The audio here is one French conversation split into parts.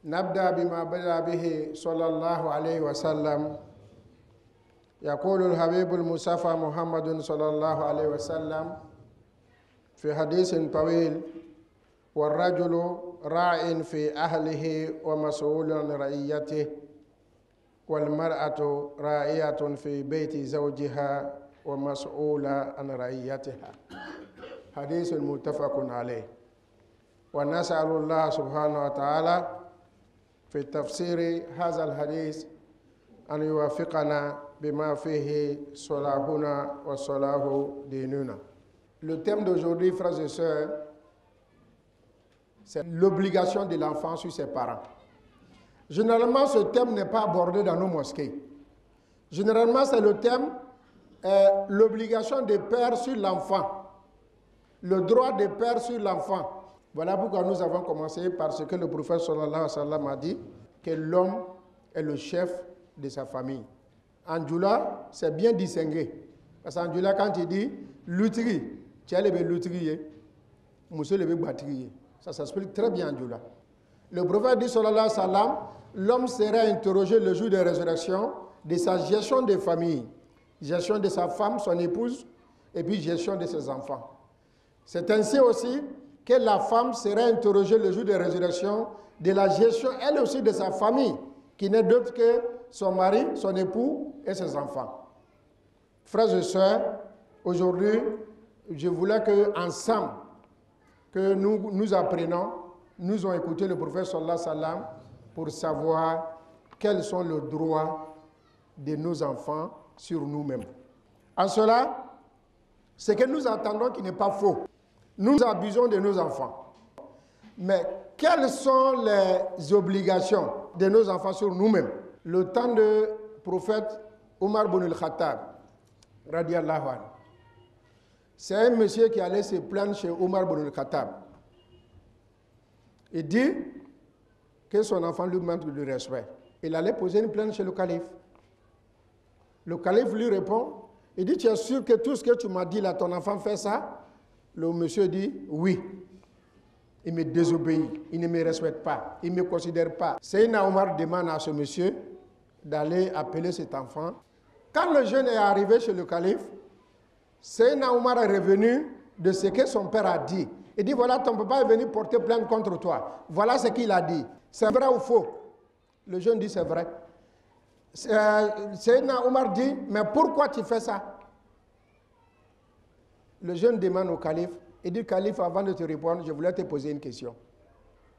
نبدأ بما بدأ به صلى الله عليه وسلم. يقول الحبيب المصطفى محمد صلى الله عليه وسلم في حديث طويل: والرجل راع في أهله ومسؤول عن رعيته، والمرأة راعية في بيت زوجها ومسؤولة عن رعيتها. حديث متفق عليه. ونسأل الله سبحانه وتعالى في تفسير هذا الحديث أن يوفقنا بما فيه صلاحنا وصلاح ديننا. Le thème d'aujourd'hui, frères et sœurs, c'est l'obligation de l'enfant sur ses parents. Généralement, ce thème n'est pas abordé dans nos mosquées. Généralement, c'est le thème l'obligation des pères sur l'enfant, le droit des pères sur l'enfant. Voilà pourquoi nous avons commencé par ce que le prophète sallallahu alayhi wa sallam a dit, que l'homme est le chef de sa famille. En Djoula, c'est bien distingué. Parce qu'en Djoula, quand il dit l'outri, tu as le l'outrier, monsieur le battrier. Ça s'explique très bien en Djoula. Le prophète dit sallallahu alayhi wa sallam, l'homme sera interrogé le jour de résurrection de sa gestion de famille, gestion de sa femme, son épouse, et puis gestion de ses enfants. C'est ainsi aussi que la femme sera interrogée le jour de résurrection de la gestion, elle aussi, de sa famille, qui n'est d'autre que son mari, son époux et ses enfants. Frères et sœurs, aujourd'hui, je voulais qu'ensemble, que nous apprenons, nous avons écouté le prophète sallallahu alayhi wa sallam pour savoir quels sont les droits de nos enfants sur nous-mêmes. En cela, ce que nous entendons qui n'est pas faux. Nous abusons de nos enfants. Mais quelles sont les obligations de nos enfants sur nous-mêmes? Le temps du prophète Omar ibn al-Khattab, radiallahu anhu, c'est un monsieur qui allait se plaindre chez Omar ibn al-Khattab. Il dit que son enfant lui manque de respect. Il allait poser une plainte chez le calife. Le calife lui répond, il dit: tu es sûr que tout ce que tu m'as dit là, ton enfant fait ça? Le monsieur dit: oui. Il me désobéit, il ne me respecte pas, il ne me considère pas. Seydina Omar demande à ce monsieur d'aller appeler cet enfant. Quand le jeune est arrivé chez le calife, Seydina Omar est revenu de ce que son père a dit. Il dit: voilà, ton papa est venu porter plainte contre toi. Voilà ce qu'il a dit. C'est vrai ou faux? Le jeune dit: c'est vrai. Seydina Omar dit: mais pourquoi tu fais ça? Le jeune demande au calife. Il dit: calife, avant de te répondre, je voulais te poser une question.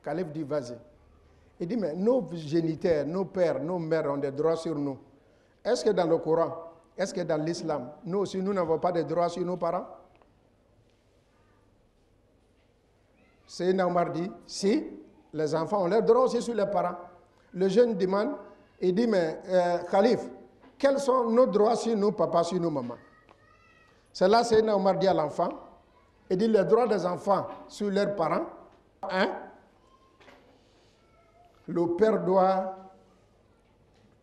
Le calife dit: vas-y. Il dit: mais nos géniteurs, nos pères, nos mères ont des droits sur nous. Est-ce que dans le Coran, est-ce que dans l'islam, nous aussi, nous n'avons pas de droits sur nos parents? Seydina Omar dit: si, les enfants ont leurs droits aussi sur les parents. Le jeune demande, il dit: mais calife, quels sont nos droits sur nos papas, sur nos mamans? C'est là que Seydina Omar dit à l'enfant, il dit: les droits des enfants sur leurs parents. Le père doit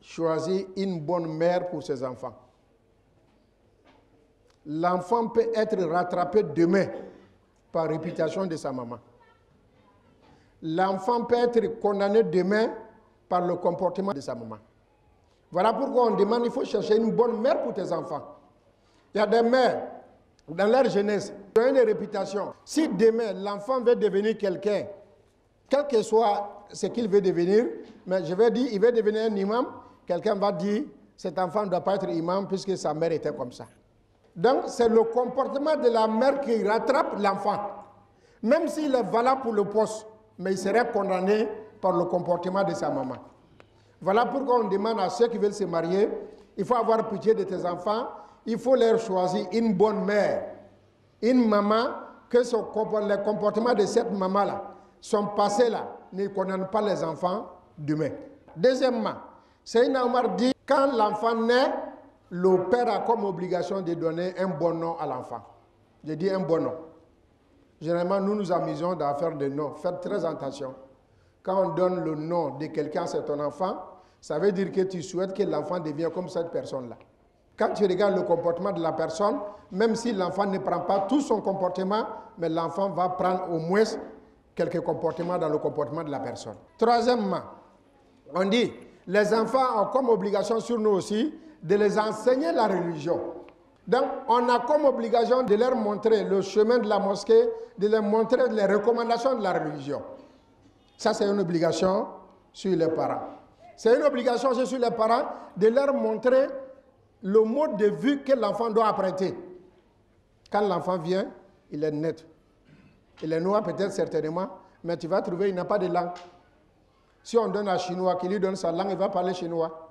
choisir une bonne mère pour ses enfants. L'enfant peut être rattrapé demain par réputation de sa maman. L'enfant peut être condamné demain par le comportement de sa maman. Voilà pourquoi on demande, il faut chercher une bonne mère pour tes enfants. Il y a des mères, dans leur jeunesse, qui ont une réputation. Si demain, l'enfant veut devenir quelqu'un, quel que soit ce qu'il veut devenir, mais je vais dire, il veut devenir un imam, quelqu'un va dire, cet enfant ne doit pas être imam puisque sa mère était comme ça. Donc, c'est le comportement de la mère qui rattrape l'enfant. Même s'il est valable pour le poste, mais il serait condamné par le comportement de sa maman. Voilà pourquoi on demande à ceux qui veulent se marier, il faut avoir pitié de tes enfants, il faut leur choisir une bonne mère, une maman, que le comportement de cette maman-là, son passé-là, ne condamne pas les enfants demain. Deuxièmement, Seydina Omar dit, quand l'enfant naît, le père a comme obligation de donner un bon nom à l'enfant. Je dis un bon nom. Généralement, nous nous amusons à faire des noms. Faites très attention. Quand on donne le nom de quelqu'un, c'est ton enfant, ça veut dire que tu souhaites que l'enfant devienne comme cette personne-là. Quand tu regardes le comportement de la personne, même si l'enfant ne prend pas tout son comportement, mais l'enfant va prendre au moins quelques comportements dans le comportement de la personne. Troisièmement, on dit, les enfants ont comme obligation sur nous aussi de les enseigner la religion. Donc, on a comme obligation de leur montrer le chemin de la mosquée, de leur montrer les recommandations de la religion. Ça, c'est une obligation sur les parents. C'est une obligation aussi sur les parents de leur montrer le mode de vie que l'enfant doit apprêter. Quand l'enfant vient, il est net. Il est noir peut-être certainement, mais tu vas trouver qu'il n'a pas de langue. Si on donne à un Chinois, qui lui donne sa langue, il va parler chinois.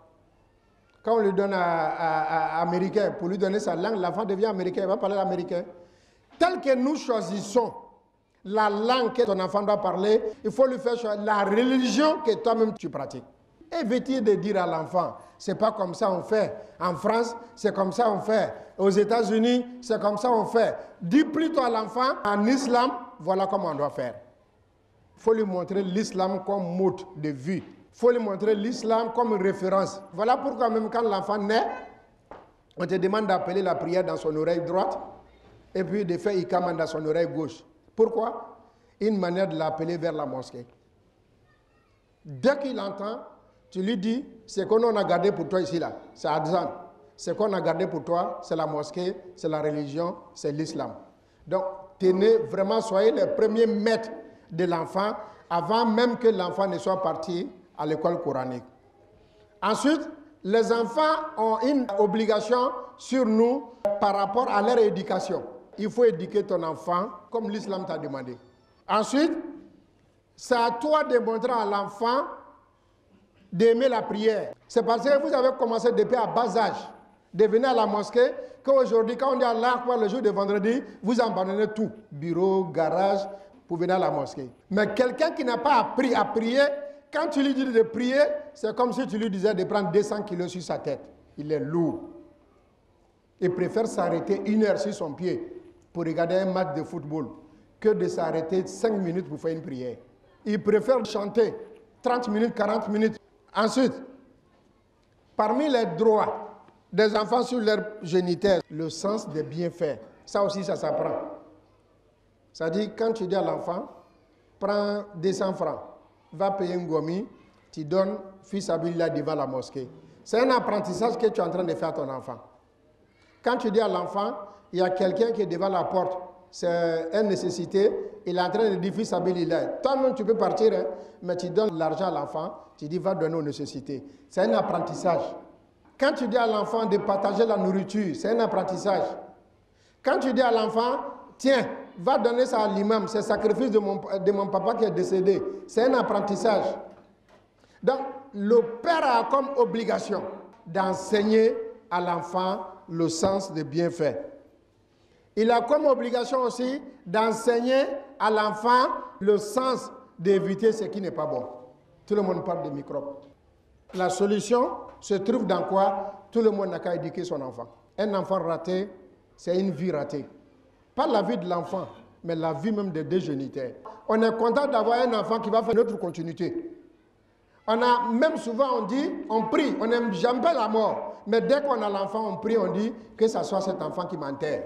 Quand on lui donne à Américain, pour lui donner sa langue, l'enfant devient américain, il va parler américain. Tel que nous choisissons la langue que ton enfant doit parler, il faut lui faire choisir la religion que toi-même tu pratiques. Évitez de dire à l'enfant, c'est pas comme ça on fait. En France, c'est comme ça on fait. Aux États-Unis, c'est comme ça on fait. Dis plutôt à l'enfant, en islam, voilà comment on doit faire. Il faut lui montrer l'islam comme mode de vie. Il faut lui montrer l'islam comme référence. Voilà pourquoi même quand l'enfant naît, on te demande d'appeler la prière dans son oreille droite et puis de faire ikama dans son oreille gauche. Pourquoi? Une manière de l'appeler vers la mosquée. Dès qu'il entend, tu lui dis, ce qu'on a gardé pour toi ici, là, c'est Adzan. Ce qu'on a gardé pour toi, c'est la mosquée, c'est la religion, c'est l'islam. Donc, tenez vraiment, soyez les premiers maîtres de l'enfant avant même que l'enfant ne soit parti à l'école coranique. Ensuite, les enfants ont une obligation sur nous par rapport à leur éducation. Il faut éduquer ton enfant comme l'islam t'a demandé. Ensuite, c'est à toi de montrer à l'enfant d'aimer la prière. C'est parce que vous avez commencé depuis à bas âge de venir à la mosquée qu'aujourd'hui, quand on est à l'Akbar le jour de vendredi, vous abandonnez tout. Bureau, garage, pour venir à la mosquée. Mais quelqu'un qui n'a pas appris à prier, quand tu lui dis de prier, c'est comme si tu lui disais de prendre 200 kilos sur sa tête. Il est lourd. Il préfère s'arrêter 1 heure sur son pied pour regarder un match de football que de s'arrêter 5 minutes pour faire une prière. Il préfère chanter 30 minutes, 40 minutes. Ensuite, parmi les droits des enfants sur leur géniteur, le sens des bienfaits, ça aussi, ça s'apprend. C'est-à-dire, quand tu dis à l'enfant, prends 200 francs, va payer un gomi, tu donnes fils Abilillah devant la mosquée. C'est un apprentissage que tu es en train de faire à ton enfant. Quand tu dis à l'enfant, il y a quelqu'un qui est devant la porte, c'est une nécessité, il est en train de dire fils Abilillah. Toi-même, tu peux partir, hein, mais tu donnes l'argent à l'enfant, tu dis va donner aux nécessités. C'est un apprentissage. Quand tu dis à l'enfant de partager la nourriture, c'est un apprentissage. Quand tu dis à l'enfant, tiens, va donner ça à l'imam, c'est le sacrifice de mon papa qui est décédé. C'est un apprentissage. Donc, le père a comme obligation d'enseigner à l'enfant le sens des bienfaits. Il a comme obligation aussi d'enseigner à l'enfant le sens d'éviter ce qui n'est pas bon. Tout le monde parle des microbes. La solution se trouve dans quoi? Tout le monde n'a qu'à éduquer son enfant. Un enfant raté, c'est une vie ratée. Pas la vie de l'enfant, mais la vie même des deux géniteurs. On est content d'avoir un enfant qui va faire notre continuité. On a même souvent, on dit, on prie, on n'aime jamais la mort. Mais dès qu'on a l'enfant, on prie, on dit que ce soit cet enfant qui m'enterre.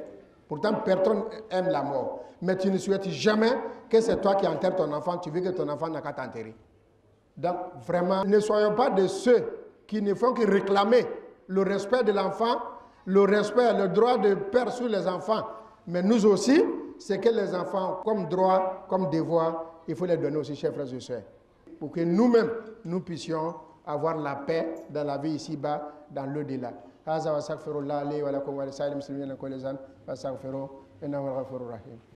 Pourtant, personne aime la mort. Mais tu ne souhaites jamais que c'est toi qui enterres ton enfant, tu veux que ton enfant n'a qu'à t'enterrer. Donc, vraiment, ne soyons pas de ceux qui ne font que réclamer le respect de l'enfant, le respect, le droit de père sur les enfants. Mais nous aussi, c'est que les enfants, comme droit, comme devoir, il faut les donner aussi, chers frères et sœurs. Pour que nous-mêmes, nous puissions avoir la paix dans la vie ici-bas, dans l'au-delà. هذا واستغفر الله لي ولكم ولسائر المسلمين كل ذنب فاستغفروه انه هو الغفور الرحيم